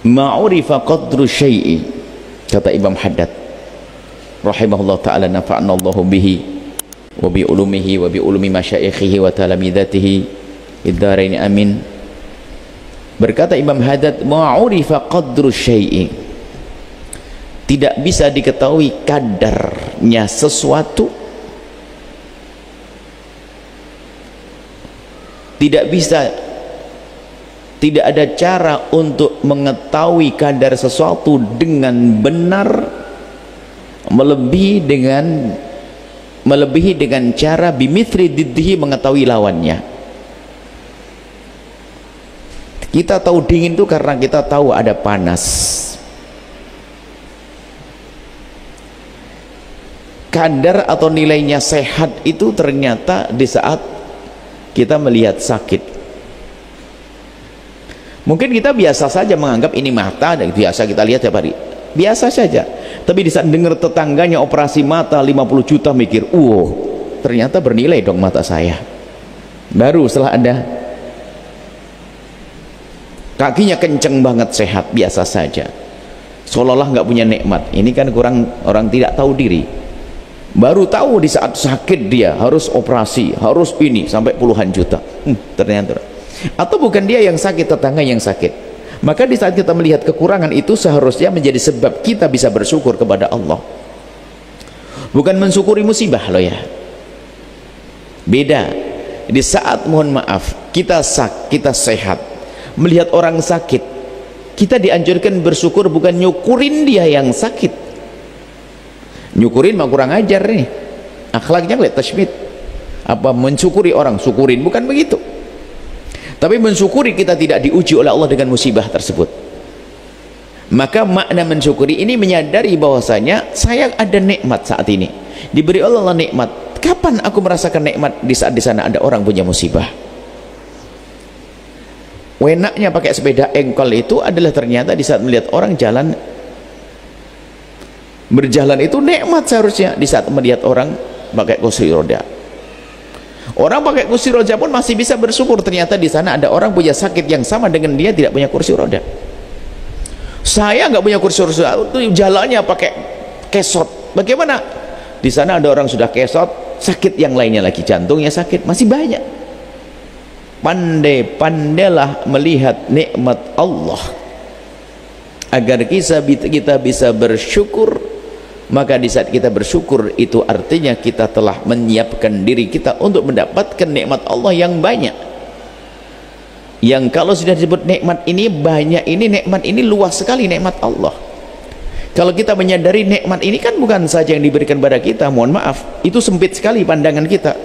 ma'urifa qadru syai'i, kata Imam Haddad rahimahullah ta'ala, nafa'anallahu bihi wa bi ulumihi wa bi ulumi masyaikhihi wa talamidatihi iddaraini amin. Berkata Imam Haddad, ma'urifa qadru syai'i, tidak bisa diketahui kadarnya sesuatu, tidak ada cara untuk mengetahui kadar sesuatu dengan benar melebihi dengan cara bimithli diddihi, mengetahui lawannya. Kita tahu dingin itu karena kita tahu ada panas. Kadar atau nilainya sehat itu ternyata di saat kita melihat sakit. Mungkin kita biasa saja menganggap ini mata, dan biasa kita lihat tiap hari, biasa saja. Tapi di saat dengar tetangganya operasi mata 50 juta, mikir, ternyata bernilai dong mata saya. Baru setelah ada kakinya kenceng banget, sehat, biasa saja, seolah-olah nggak punya nikmat. Ini kan kurang, orang tidak tahu diri. Baru tahu di saat sakit dia harus operasi, harus ini sampai puluhan juta. Ternyata, atau bukan dia yang sakit, tetangga yang sakit. Maka di saat kita melihat kekurangan itu, seharusnya menjadi sebab kita bisa bersyukur kepada Allah, bukan mensyukuri musibah loh ya. Beda. Di saat, mohon maaf, kita sehat, melihat orang sakit, kita dianjurkan bersyukur, bukan nyukurin dia yang sakit. Nyukurin mah kurang ajar nih, akhlaknya lihat tashmid. Apa mensyukuri orang, syukurin, bukan begitu. Tapi mensyukuri kita tidak diuji oleh Allah dengan musibah tersebut. Maka makna mensyukuri ini menyadari bahwasanya saya ada nikmat saat ini, diberi Allah nikmat. Kapan aku merasakan nikmat? Di saat di sana ada orang punya musibah. Wenaknya pakai sepeda engkol itu adalah ternyata di saat melihat orang jalan, berjalan itu nikmat seharusnya. Di saat melihat orang pakai kursi roda, orang pakai kursi roda pun masih bisa bersyukur, ternyata di sana ada orang punya sakit yang sama dengan dia, tidak punya kursi roda. Saya nggak punya kursi roda, itu jalannya pakai kesot. Bagaimana? Di sana ada orang sudah kesot, sakit yang lainnya lagi, jantungnya sakit, masih banyak. Pandai-pandailah melihat nikmat Allah agar kita bisa bersyukur. Maka di saat kita bersyukur itu artinya kita telah menyiapkan diri kita untuk mendapatkan nikmat Allah yang banyak, yang kalau sudah disebut nikmat ini banyak, ini nikmat ini luas sekali nikmat Allah. Kalau kita menyadari nikmat ini kan bukan saja yang diberikan pada kita, mohon maaf, itu sempit sekali pandangan kita.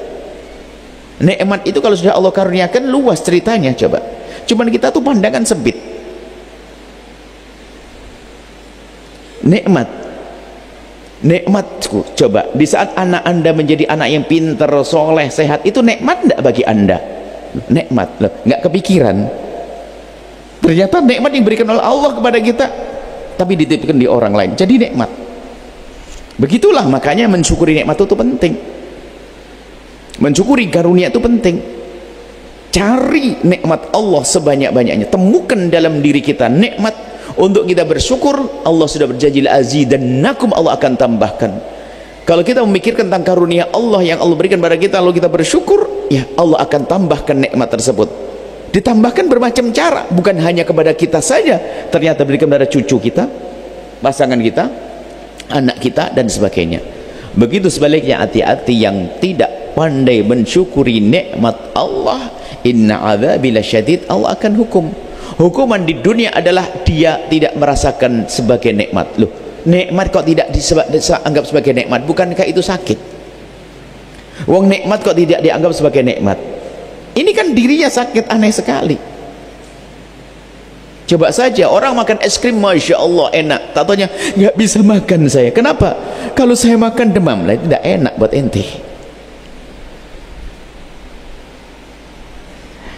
Nikmat itu kalau sudah Allah karuniakan luas ceritanya, coba. Cuman kita tuh pandangan sempit. Nikmatku, coba di saat anak Anda menjadi anak yang pintar, soleh, sehat, itu nikmat enggak bagi Anda? Nikmat loh, nggak kepikiran. Ternyata nikmat yang diberikan oleh Allah kepada kita, tapi dititipkan di orang lain, jadi nikmat. Begitulah makanya mensyukuri nikmat itu penting. Mensyukuri karunia itu penting. Cari nikmat Allah sebanyak-banyaknya, temukan dalam diri kita nikmat untuk kita bersyukur. Allah sudah berjanji la'azidannakum, Allah akan tambahkan. Kalau kita memikirkan tentang karunia Allah yang Allah berikan pada kita lalu kita bersyukur, ya Allah akan tambahkan nikmat tersebut. Ditambahkan bermacam cara, bukan hanya kepada kita saja, ternyata berikan pada cucu kita, pasangan kita, anak kita, dan sebagainya. Begitu sebaliknya, hati-hati yang tidak pandai mensyukuri nikmat Allah, inna adzabi lasyadid, Allah akan hukum. Hukuman di dunia adalah dia tidak merasakan sebagai nikmat. Loh, nikmat kok tidak dianggap sebagai nikmat? Bukankah itu sakit? Wong nikmat kok tidak dianggap sebagai nikmat? Ini kan dirinya sakit, aneh sekali. Coba saja orang makan es krim, masya Allah enak, katanya nggak bisa makan saya. Kenapa? Kalau saya makan demam, lah tidak enak buat ente.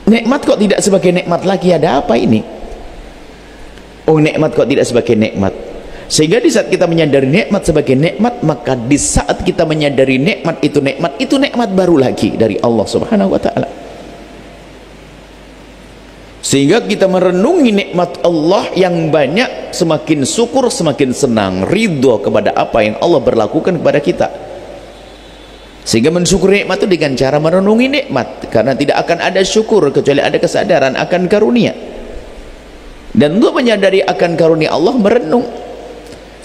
Nikmat kok tidak sebagai nikmat lagi, ada apa ini? Oh, nikmat kok tidak sebagai nikmat. Sehingga di saat kita menyadari nikmat sebagai nikmat, maka di saat kita menyadari nikmat itu nikmat baru lagi dari Allah Subhanahu wa taala. Sehingga kita merenungi nikmat Allah yang banyak, semakin syukur, semakin senang, ridho kepada apa yang Allah berlakukan kepada kita. Sehingga mensyukuri nikmat itu dengan cara merenungi nikmat, karena tidak akan ada syukur kecuali ada kesadaran akan karunia. Dan untuk menyadari akan karunia Allah, merenung.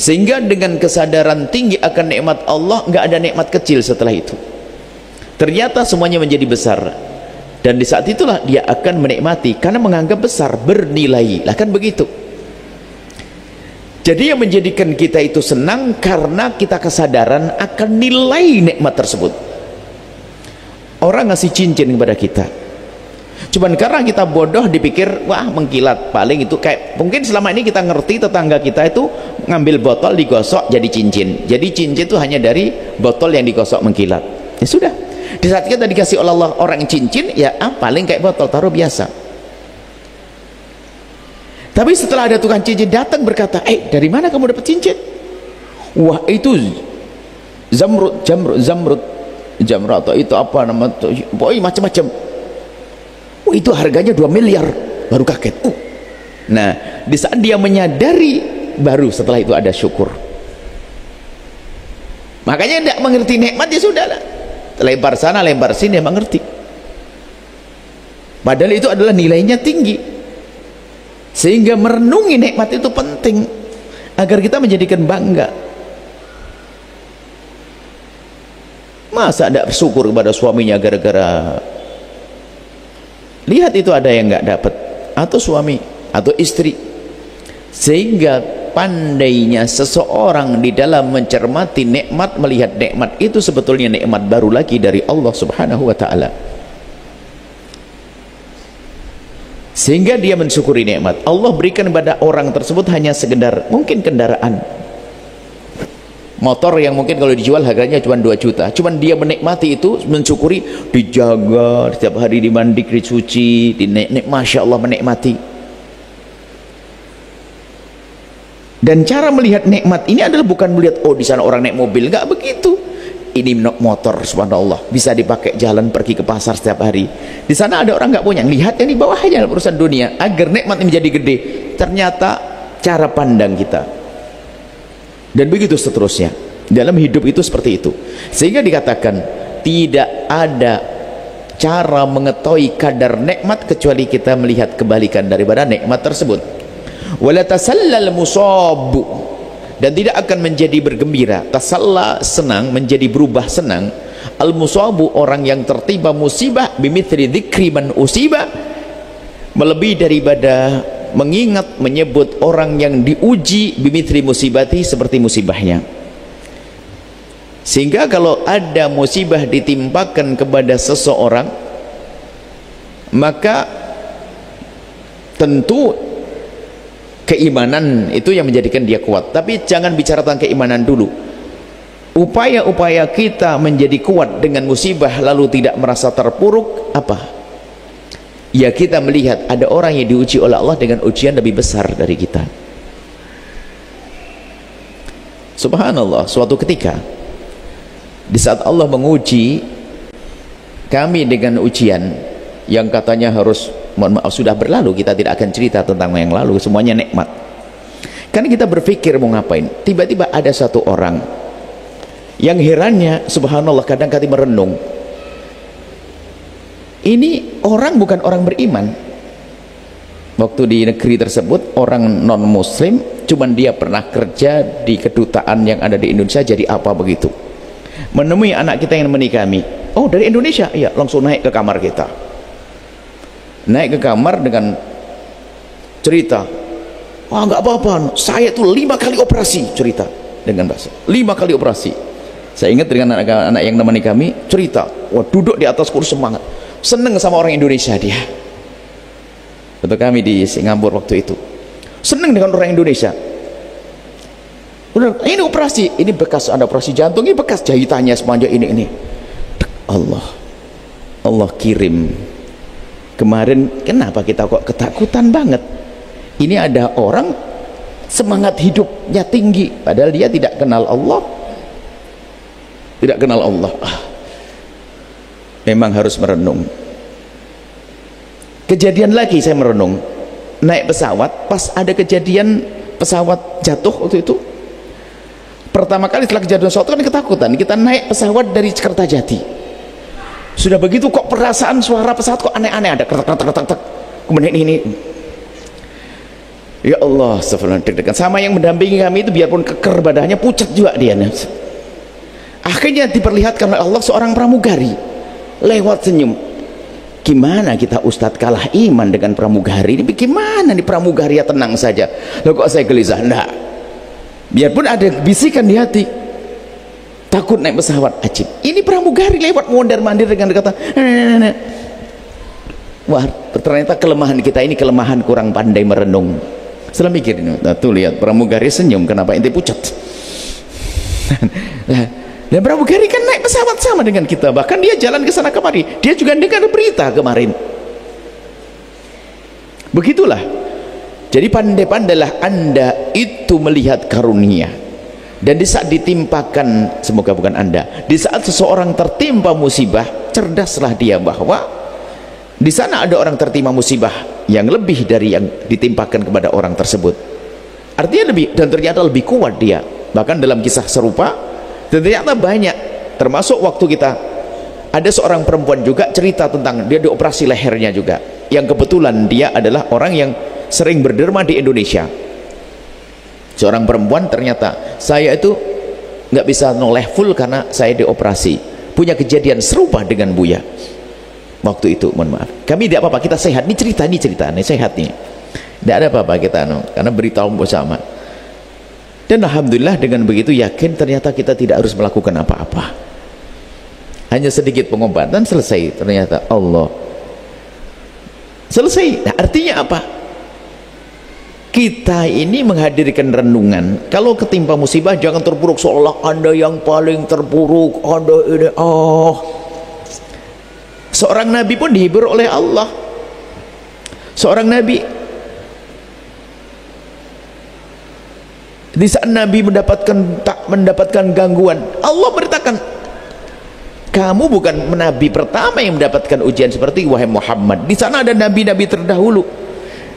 Sehingga dengan kesadaran tinggi akan nikmat Allah, nggak ada nikmat kecil setelah itu. Ternyata semuanya menjadi besar. Dan di saat itulah dia akan menikmati, karena menganggap besar, bernilai. Lah kan begitu. Jadi yang menjadikan kita itu senang karena kita kesadaran akan nilai nikmat tersebut. Orang ngasih cincin kepada kita, cuman karena kita bodoh dipikir wah mengkilat, paling itu kayak mungkin selama ini kita ngerti tetangga kita itu ngambil botol digosok jadi cincin. Jadi cincin itu hanya dari botol yang digosok mengkilat. Ya sudah. Di saat kita dikasih oleh Allah orang cincin, ya paling kayak botol taruh biasa. Tapi setelah ada tukang cincin datang berkata, dari mana kamu dapat cincin? Wah, itu zamrud atau itu apa nama, pokoknya macam-macam. Oh, itu harganya 2 miliar. Baru kaget. Nah, di saat dia menyadari, baru setelah itu ada syukur. Makanya tidak mengerti nikmat, ya sudah lah, lempar sana lempar sini, mengerti. Padahal itu adalah nilainya tinggi. Sehingga merenungi nikmat itu penting agar kita menjadikan bangga. Masa tidak bersyukur kepada suaminya gara-gara lihat itu ada yang nggak dapat, atau suami atau istri. Sehingga pandainya seseorang di dalam mencermati nikmat, melihat nikmat itu sebetulnya nikmat baru lagi dari Allah Subhanahu wa ta'ala, sehingga dia mensyukuri nikmat Allah berikan kepada orang tersebut. Hanya sekedar mungkin kendaraan motor yang mungkin kalau dijual harganya cuma 2 juta, cuman dia menikmati itu, mensyukuri, dijaga setiap hari, dimandi, dicuci, masya Allah, menikmati. Dan cara melihat nikmat ini adalah bukan melihat di sana orang naik mobil, enggak begitu. Ini motor, subhanallah, bisa dipakai jalan pergi ke pasar setiap hari. Di sana ada orang nggak punya, lihat yang di bawahnya urusan dunia, agar nikmat ini menjadi gede. Ternyata cara pandang kita. Dan begitu seterusnya. Dalam hidup itu seperti itu. Sehingga dikatakan tidak ada cara mengetahui kadar nikmat kecuali kita melihat kebalikan daripada nikmat tersebut. Wala tasallal musabu, dan tidak akan menjadi bergembira. Tasalla senang, menjadi berubah senang. Al musabu, orang yang tertimpa musibah, bimithri dzikri man usiba, melebihi daripada mengingat, menyebut orang yang diuji, bimithri musibati, seperti musibahnya. Sehingga kalau ada musibah ditimpakan kepada seseorang, maka tentu keimanan itu yang menjadikan dia kuat. Tapi jangan bicara tentang keimanan dulu. Upaya-upaya kita menjadi kuat dengan musibah lalu tidak merasa terpuruk apa? Ya, kita melihat ada orang yang diuji oleh Allah dengan ujian lebih besar dari kita. Subhanallah, suatu ketika di saat Allah menguji kami dengan ujian yang katanya harus, mohon maaf, sudah berlalu, kita tidak akan cerita tentang yang lalu, semuanya nikmat. Karena kita berpikir mau ngapain, tiba-tiba ada satu orang yang herannya, subhanallah, kadang-kadang merenung, ini orang bukan orang beriman. Waktu di negeri tersebut orang non muslim, cuman dia pernah kerja di kedutaan yang ada di Indonesia, jadi apa begitu, menemui anak kita yang menikah kami, oh dari Indonesia, iya, langsung naik ke kamar kita, naik ke kamar dengan cerita, wah nggak apa-apa, saya tuh 5 kali operasi, cerita dengan bahasa 5 kali operasi. Saya ingat dengan anak-anak yang menemani kami cerita, wah duduk di atas kursi semangat, seneng sama orang Indonesia dia. Betul, kami di Singapura waktu itu seneng dengan orang Indonesia. Udah, ini operasi, ini bekas ada operasi jantung, ini bekas jahitannya sepanjang ini. Allah kirim. Kemarin kenapa kita kok ketakutan banget? Ini ada orang semangat hidupnya tinggi, padahal dia tidak kenal Allah. Tidak kenal Allah. Memang harus merenung. Kejadian lagi saya merenung, naik pesawat, pas ada kejadian pesawat jatuh waktu itu. Pertama kali setelah kejadian pesawat kan ketakutan, kita naik pesawat dari Kertajati. Sudah begitu kok perasaan suara pesawat kok aneh-aneh, ada ketak-ketak, kemudian ini. Ya Allah, astagfirullah, deg-degan. Sama yang mendampingi kami itu biarpun keker badannya, pucat juga dia. Akhirnya diperlihatkan oleh Allah seorang pramugari lewat senyum. Gimana kita Ustadz kalah iman dengan pramugari ini? Gimana nih pramugari ya, tenang saja. Loh kok saya gelisah? Enggak. Biarpun ada bisikan di hati, takut naik pesawat, ajib. Ini pramugari lewat mondar-mandir dengan kata, wah, ternyata kelemahan kita ini kelemahan kurang pandai merenung. Setelah mikir ini, nah, tuh lihat pramugari senyum, kenapa ente pucat? Dan pramugari kan naik pesawat sama dengan kita, bahkan dia jalan ke sana kemari, dia juga dengar berita kemarin. Begitulah. Jadi pandai-pandailah Anda itu melihat karunia. Dan di saat ditimpakan, semoga bukan Anda, di saat seseorang tertimpa musibah, cerdaslah dia bahwa di sana ada orang tertimpa musibah yang lebih dari yang ditimpakan kepada orang tersebut. Artinya lebih, dan ternyata lebih kuat dia. Bahkan dalam kisah serupa, dan ternyata banyak, termasuk waktu kita ada seorang perempuan juga cerita tentang dia dioperasi lehernya juga, yang kebetulan dia adalah orang yang sering berderma di Indonesia. Seorang perempuan, ternyata saya itu nggak bisa noleh full karena saya dioperasi. Punya kejadian serupa dengan Buya waktu itu. Mohon maaf, kami tidak apa-apa, kita sehat. Ini cerita ini sehat nih, tidak ada apa-apa kita karena beritahu bersama. Dan alhamdulillah dengan begitu yakin ternyata kita tidak harus melakukan apa-apa, hanya sedikit pengobatan selesai. Ternyata Allah selesai. Nah, artinya apa? Kita ini menghadirkan renungan. Kalau ketimpa musibah jangan terpuruk seolah Anda yang paling terpuruk, Anda ini. Seorang nabi pun dihibur oleh Allah. Seorang nabi, di saat nabi mendapatkan gangguan, Allah beritakan, kamu bukan nabi pertama yang mendapatkan ujian seperti wahai Muhammad. Di sana ada nabi-nabi terdahulu.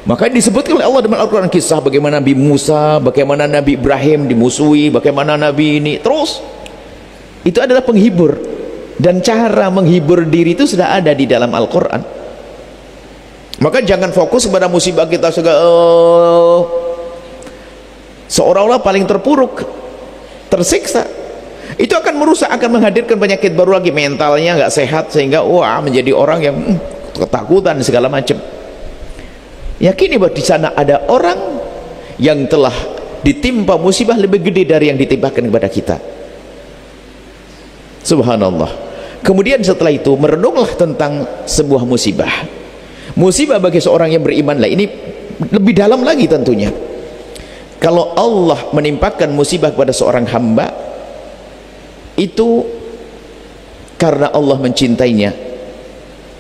Maka disebutkan oleh Allah dalam Al-Quran kisah bagaimana Nabi Musa, bagaimana Nabi Ibrahim dimusuhi, bagaimana Nabi ini. Terus itu adalah penghibur, dan cara menghibur diri itu sudah ada di dalam Al-Quran. Maka jangan fokus kepada musibah kita seolah-olah paling terpuruk, tersiksa. Itu akan merusak, akan menghadirkan penyakit baru lagi, mentalnya nggak sehat sehingga menjadi orang yang ketakutan segala macam. Yakini bahwa di sana ada orang yang telah ditimpa musibah lebih gede dari yang ditimpakan kepada kita. Subhanallah. Kemudian setelah itu merenunglah tentang sebuah musibah. Musibah bagi seorang yang beriman lah, ini lebih dalam lagi tentunya. Kalau Allah menimpakan musibah kepada seorang hamba, itu karena Allah mencintainya,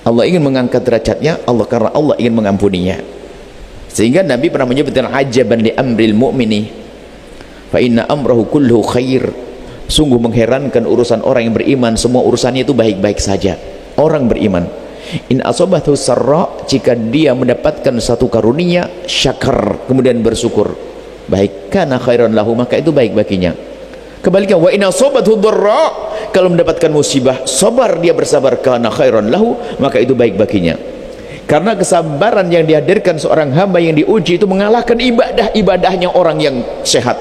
Allah ingin mengangkat derajatnya, karena Allah ingin mengampuninya. Sehingga Nabi pernah menyebutkan ajaban li amril mu'mini fa inna amrahu kulluhu khair. Sungguh mengherankan urusan orang yang beriman, semua urusannya itu baik-baik saja. Orang beriman, in asobathu sarra, jika dia mendapatkan satu karunia, syakar, kemudian bersyukur, baik, kana khairan lahu, maka itu baik baginya. Kebalikan, wa in asobathu dharra, kalau mendapatkan musibah, sabar, dia bersabar, kana khairan lahu, maka itu baik baginya. Karena kesabaran yang dihadirkan seorang hamba yang diuji itu mengalahkan ibadahnya orang yang sehat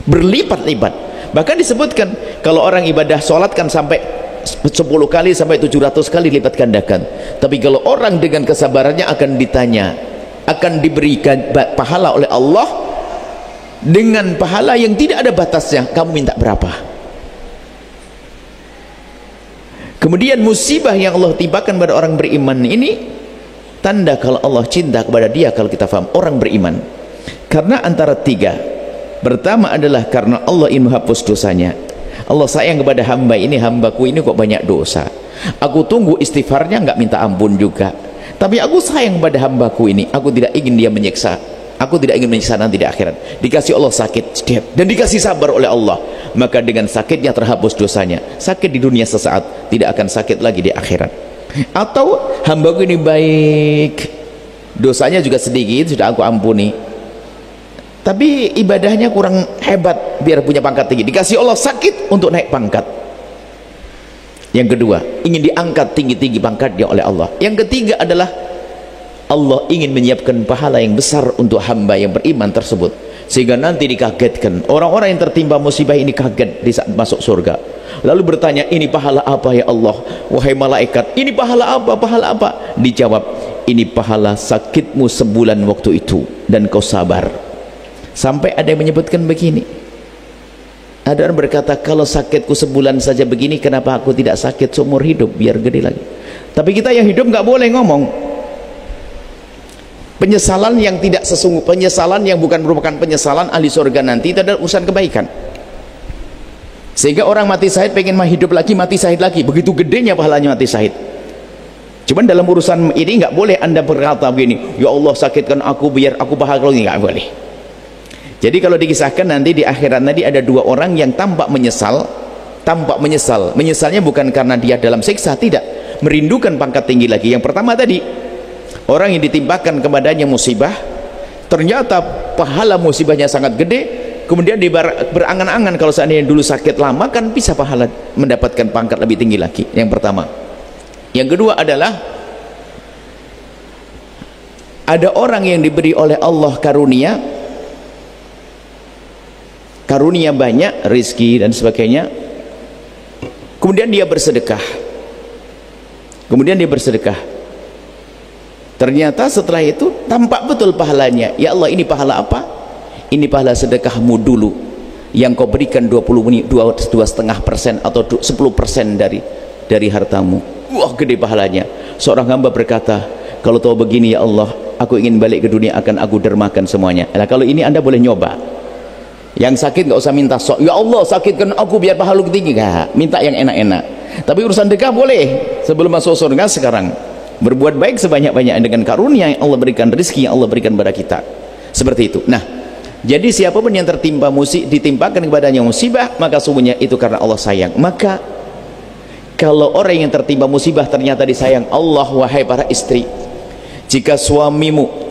berlipat-lipat. Bahkan disebutkan kalau orang ibadah sholat kan sampai 10 kali sampai 700 kali lipat gandakan. Tapi kalau orang dengan kesabarannya akan ditanya, akan diberikan pahala oleh Allah dengan pahala yang tidak ada batasnya. Kamu minta berapa? Kemudian musibah yang Allah timpakan pada orang beriman ini tanda kalau Allah cinta kepada dia. Kalau kita faham orang beriman, karena antara tiga. Pertama adalah karena Allah ingin menghapus dosanya. Allah sayang kepada hamba ini, hambaku ini kok banyak dosa, aku tunggu istighfarnya, nggak minta ampun juga, tapi aku sayang pada hambaku ini, aku tidak ingin dia menyiksa, aku tidak ingin menyiksa nanti di akhirat. Dikasih Allah sakit dan dikasih sabar oleh Allah, maka dengan sakitnya terhapus dosanya. Sakit di dunia sesaat, tidak akan sakit lagi di akhirat. Atau hambaku ini baik, dosanya juga sedikit, sudah aku ampuni, tapi ibadahnya kurang hebat biar punya pangkat tinggi. Dikasih Allah sakit untuk naik pangkat. Yang kedua, ingin diangkat tinggi-tinggi pangkatnya oleh Allah. Yang ketiga adalah Allah ingin menyiapkan pahala yang besar untuk hamba yang beriman tersebut, sehingga nanti dikagetkan. Orang-orang yang tertimpa musibah ini kaget di saat masuk surga, lalu bertanya, ini pahala apa ya Allah? Wahai malaikat, ini pahala apa? Pahala apa? Dijawab, ini pahala sakitmu sebulan waktu itu dan kau sabar. Sampai ada yang menyebutkan begini, ada orang berkata, kalau sakitku sebulan saja begini, kenapa aku tidak sakit seumur hidup biar gede lagi? Tapi kita yang hidup nggak boleh ngomong penyesalan yang tidak sesungguh, penyesalan yang bukan merupakan penyesalan ahli surga nanti. Itu adalah urusan kebaikan. Sehingga orang mati syahid pengen hidup lagi, mati syahid lagi, begitu gedenya pahalanya mati syahid. Cuman dalam urusan ini nggak boleh Anda berkata begini, ya Allah sakitkan aku biar aku bahagia lagi, nggak boleh. Jadi kalau dikisahkan nanti di akhirat nanti ada dua orang yang tampak menyesal, menyesalnya bukan karena dia dalam siksa, tidak, merindukan pangkat tinggi lagi. Yang pertama tadi, orang yang ditimpakan kepadanya musibah, ternyata pahala musibahnya sangat gede, kemudian dia berangan-angan kalau seandainya dulu sakit lama kan bisa pahala mendapatkan pangkat lebih tinggi lagi. Yang pertama. Yang kedua adalah ada orang yang diberi oleh Allah karunia banyak, rizki dan sebagainya, kemudian dia bersedekah, ternyata setelah itu tampak betul pahalanya. Ya Allah, ini pahala apa? Ini pahala sedekahmu dulu yang kau berikan 2,5% atau 10% dari hartamu. Wah, gede pahalanya. Seorang hamba berkata, kalau tahu begini ya Allah, aku ingin balik ke dunia, akan aku dermakan semuanya. Nah, kalau ini Anda boleh nyoba. Yang sakit nggak usah minta sok, ya Allah sakitkan aku biar pahala tinggi, nggak, minta yang enak-enak. Tapi urusan sedekah boleh sebelum masuk surga. Sekarang berbuat baik sebanyak-banyak dengan karunia yang Allah berikan, rezeki yang Allah berikan kepada kita, seperti itu. Nah, jadi siapapun yang tertimpa ditimpakan kepadanya musibah, maka sungguhnya itu karena Allah sayang. Maka kalau orang yang tertimpa musibah ternyata disayang Allah, wahai para istri, jika suamimu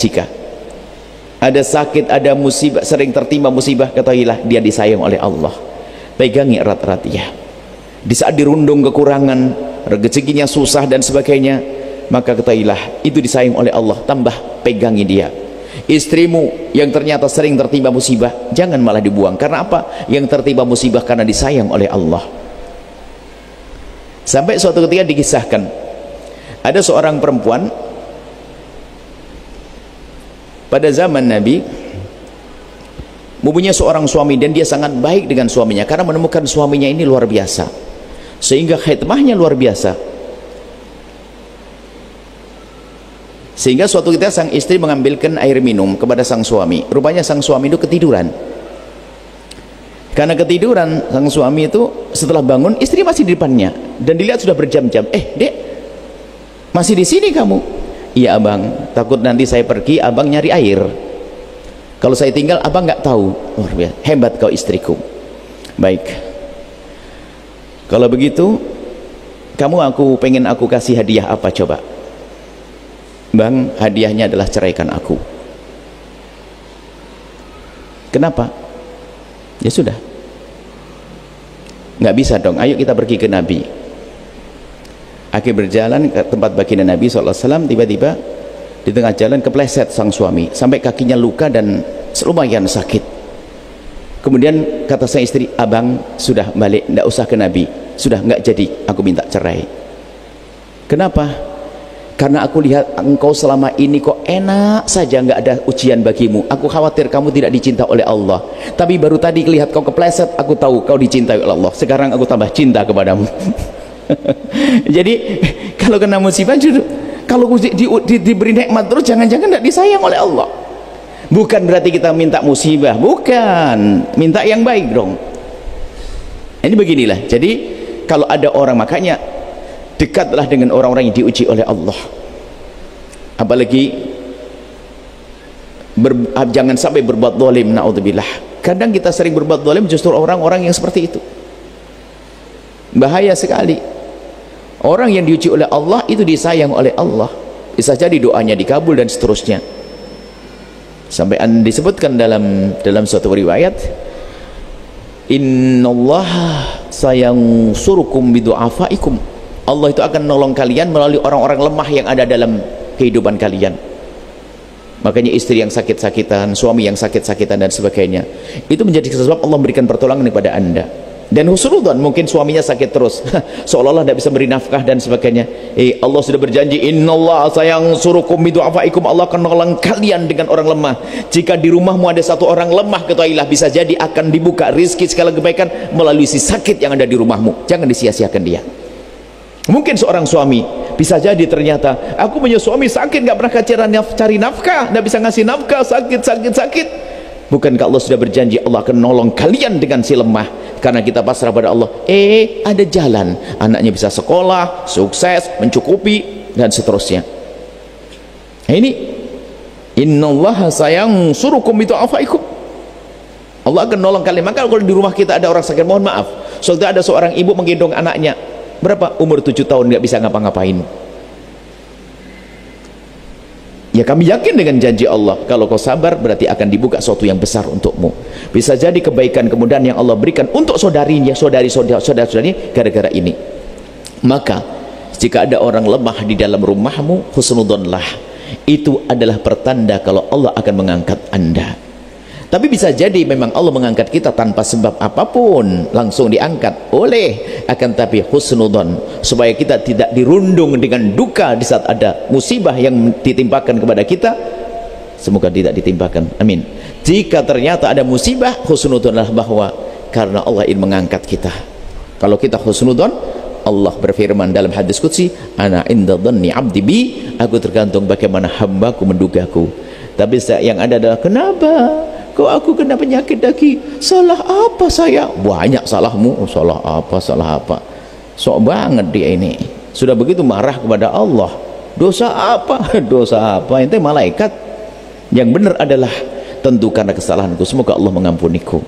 ada sakit, ada musibah, sering tertimpa musibah, ketahuilah dia disayang oleh Allah. Pegangi erat-erat ya. Di saat dirundung kekurangan, rezekinya susah dan sebagainya, maka ketahuilah itu disayang oleh Allah, tambah pegangi dia. Istrimu yang ternyata sering tertimpa musibah, jangan malah dibuang. Karena apa? Yang tertimpa musibah karena disayang oleh Allah. Sampai suatu ketika dikisahkan, ada seorang perempuan pada zaman Nabi mempunyai seorang suami, dan dia sangat baik dengan suaminya karena menemukan suaminya ini luar biasa, sehingga khidmahnya luar biasa. Sehingga suatu ketika sang istri mengambilkan air minum kepada sang suami. Rupanya sang suami itu ketiduran. Karena ketiduran, sang suami itu setelah bangun, istri masih di depannya dan dilihat sudah berjam-jam. Dek, masih di sini kamu? Iya abang, takut nanti saya pergi abang nyari air, kalau saya tinggal abang nggak tahu. Luar biasa, hebat kau istriku. Baik, kalau begitu aku pengen aku kasih hadiah apa coba? Bang, hadiahnya adalah ceraikan aku. Kenapa? Ya sudah, nggak bisa dong, ayo kita pergi ke Nabi. Akhir berjalan ke tempat baginda Nabi SAW, tiba-tiba di tengah jalan kepleset sang suami sampai kakinya luka dan lumayan sakit. Kemudian kata sang istri, abang sudah balik, tidak usah ke Nabi, sudah nggak jadi, aku minta cerai. Kenapa? Karena aku lihat engkau selama ini kok enak saja, nggak ada ujian bagimu. Aku khawatir kamu tidak dicinta oleh Allah. Tapi baru tadi lihat kau kepleset, aku tahu kau dicintai oleh Allah. Sekarang aku tambah cinta kepadamu. Jadi kalau kena musibah, kalau diberi nikmat terus, jangan-jangan tidak disayang oleh Allah. Bukan berarti kita minta musibah, bukan, minta yang baik dong. Ini beginilah. Jadi kalau ada orang, makanya dekatlah dengan orang-orang yang diuji oleh Allah. Apalagi jangan sampai berbuat zalim, naudzubillah. Kadang kita sering berbuat zalim justru orang-orang yang seperti itu. Bahaya sekali. Orang yang diuji oleh Allah itu disayang oleh Allah, bisa jadi doanya dikabul dan seterusnya. Sampai disebutkan dalam suatu riwayat, innallaha sayansurukum bidu'afaikum, Allah itu akan menolong kalian melalui orang-orang lemah yang ada dalam kehidupan kalian. Makanya istri yang sakit-sakitan, suami yang sakit-sakitan dan sebagainya, itu menjadi sebab Allah memberikan pertolongan kepada anda. Dan husnudzon, mungkin suaminya sakit terus seolah-olah tidak bisa beri nafkah dan sebagainya, Allah sudah berjanji, innallaha sayansurukum bidu'afaikum, Allah akan menolong kalian dengan orang lemah. Jika di rumahmu ada satu orang lemah, ketahuilah bisa jadi akan dibuka rizki segala kebaikan melalui si sakit yang ada di rumahmu. Jangan disia-siakan dia. Mungkin seorang suami bisa jadi ternyata, aku punya suami sakit, gak pernah cari nafkah, gak bisa ngasih nafkah, sakit. Bukankah Allah sudah berjanji Allah akan menolong kalian dengan si lemah? Karena kita pasrah pada Allah, ada jalan, anaknya bisa sekolah, sukses, mencukupi dan seterusnya. Nah, ini innallaha sayansurukum bidu'afaikum, Allah akan menolong kalian. Maka kalau di rumah kita ada orang sakit, mohon maaf, suatu ada seorang ibu menggendong anaknya, berapa? Umur 7 tahun, nggak bisa ngapa-ngapain. Ya kami yakin dengan janji Allah, kalau kau sabar berarti akan dibuka sesuatu yang besar untukmu. Bisa jadi kebaikan kemudian yang Allah berikan untuk saudarinya, saudari-saudari gara-gara ini. Maka jika ada orang lemah di dalam rumahmu, husnudzonlah, itu adalah pertanda kalau Allah akan mengangkat anda. Tapi bisa jadi memang Allah mengangkat kita tanpa sebab apapun, langsung diangkat oleh, akan tapi husnudzon, supaya kita tidak dirundung dengan duka di saat ada musibah yang ditimpakan kepada kita. Semoga tidak ditimpakan, amin. Jika ternyata ada musibah, husnudzonlah bahwa karena Allah ingin mengangkat kita. Kalau kita husnudzon, Allah berfirman dalam hadis qudsi, ana inda dhanni abdi bi, aku tergantung bagaimana hambaku mendugaku. Tapi yang ada adalah, kenapa kok aku kena penyakit lagi? Salah apa saya? Banyak salahmu. Oh, salah apa? Sok banget dia ini. Sudah begitu marah kepada Allah. Dosa apa? Dosa apa? Ente malaikat. Yang benar adalah, tentu karena kesalahanku, semoga Allah mengampuniku.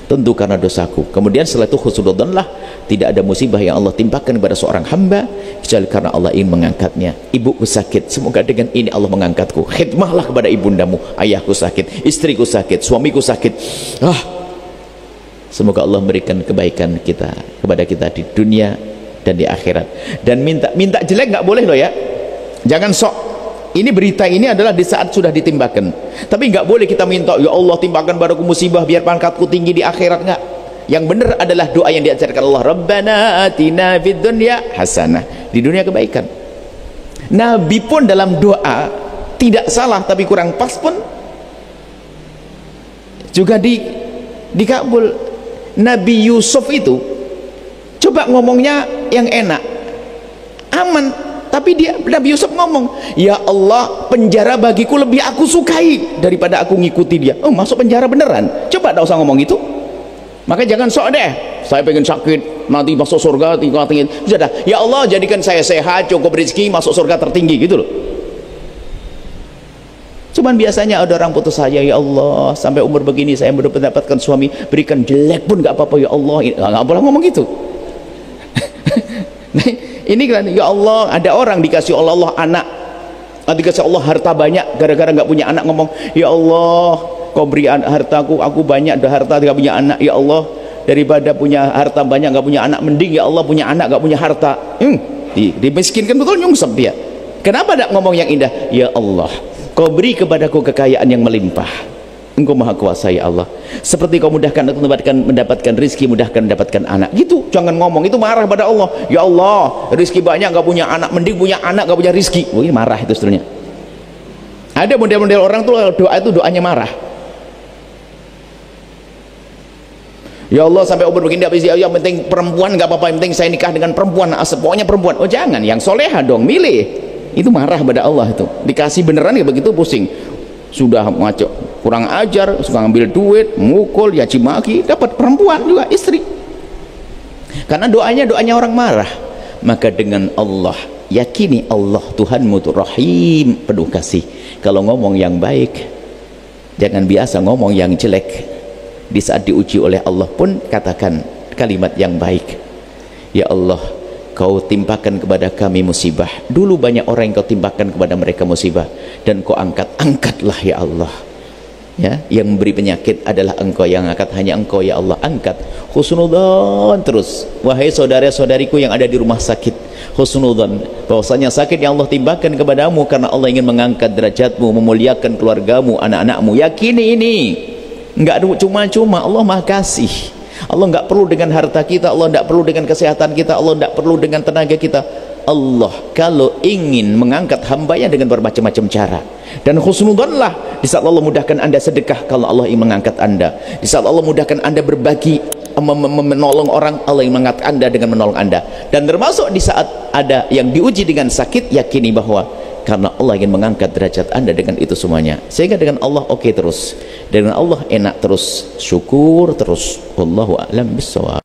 Tentu karena dosaku. Kemudian setelah itu husnudzonlah, tidak ada musibah yang Allah timpakan kepada seorang hamba kecuali karena Allah ingin mengangkatnya. Ibuku sakit, semoga dengan ini Allah mengangkatku. Khidmahlah kepada ibundamu. Ayahku sakit, istriku sakit, suamiku sakit. Semoga Allah memberikan kebaikan kita kepada kita di dunia dan di akhirat. Dan minta jelek nggak boleh loh ya. Jangan sok. Ini berita ini adalah di saat sudah ditimbakan. Tapi nggak boleh kita minta, ya Allah timpakan padaku musibah biar pangkatku tinggi di akhirat. Nggak. Yang benar adalah doa yang diajarkan Allah, Rabbana atina fid dunya hasanah, di dunia kebaikan. Nabi pun dalam doa tidak salah, tapi kurang pas pun juga dikabul. Nabi Yusuf itu coba ngomongnya yang enak, aman. Tapi Nabi Yusuf ngomong, ya Allah, penjara bagiku lebih aku sukai daripada aku ngikuti dia. Oh, masuk penjara beneran? Coba tak usah ngomong itu. Maka jangan sok deh, saya pengen sakit nanti masuk surga tinggi. Sudah dah, ya Allah jadikan saya sehat, cukup rezeki, masuk surga tertinggi, gitu loh. Cuman biasanya ada orang putus saya, ya Allah sampai umur begini saya belum mendapatkan suami, berikan jelek pun gak apa-apa ya Allah. Nggak boleh ngomong gitu. Ini kan, ya Allah, ada orang dikasih Allah anak, dikasih Allah harta banyak, gara-gara nggak punya anak ngomong, ya Allah kau beri hartaku, aku banyak ada harta tidak punya anak, ya Allah daripada punya harta banyak nggak punya anak, mending ya Allah punya anak nggak punya harta. Dimiskinkan betul, nyungsep dia. Kenapa tidak ngomong yang indah? Ya Allah, kau beri kepadaku kekayaan yang melimpah, Engkau maha kuasa ya Allah, seperti kau mudahkan untuk mendapatkan rizki, mudahkan mendapatkan anak, gitu. Jangan ngomong itu, marah pada Allah. Ya Allah rizki banyak gak punya anak, mending punya anak gak punya rizki. Ini marah itu sebenarnya. Ada model-model orang tuh doa itu doanya marah. Ya Allah sampai umur begini tidak bisa, ya penting perempuan gak apa-apa, yang penting saya nikah dengan perempuan, pokoknya perempuan. Oh jangan, yang soleha dong, milih. Itu marah pada Allah itu. Dikasih beneran ya begitu pusing. Sudah macam kurang ajar, suka ngambil duit, mukul, ya cimaki, dapat perempuan juga istri. Karena doanya orang marah. Maka dengan Allah, yakini Allah Tuhanmu itu Rahim, penuh kasih. Kalau ngomong yang baik, jangan biasa ngomong yang jelek. Di saat diuji oleh Allah pun katakan kalimat yang baik. Ya Allah, kau timpakan kepada kami musibah. Dulu banyak orang yang kau timpakan kepada mereka musibah, dan kau angkatlah ya Allah. Ya, yang memberi penyakit adalah engkau, yang angkat hanya engkau ya Allah. Angkat. Husnudzan terus, wahai saudara-saudariku yang ada di rumah sakit, husnudzan bahwasanya sakit yang Allah timpakan kepadamu karena Allah ingin mengangkat derajatmu, memuliakan keluargamu, anak-anakmu. Yakini ini enggak cuma-cuma, Allah Maha Kasih. Allah enggak perlu dengan harta kita, Allah enggak perlu dengan kesehatan kita, Allah enggak perlu dengan tenaga kita. Allah kalau ingin mengangkat hambanya dengan bermacam-macam cara. Dan husnudzanlah di saat Allah mudahkan anda sedekah, kalau Allah ingin mengangkat anda. Di saat Allah mudahkan anda berbagi, menolong orang, Allah ingin mengangkat anda dengan menolong anda. Dan termasuk di saat ada yang diuji dengan sakit, yakini bahwa karena Allah ingin mengangkat derajat anda dengan itu semuanya. Sehingga dengan Allah oke terus, dengan Allah enak terus, syukur terus. Wallahu a'lam bissawab.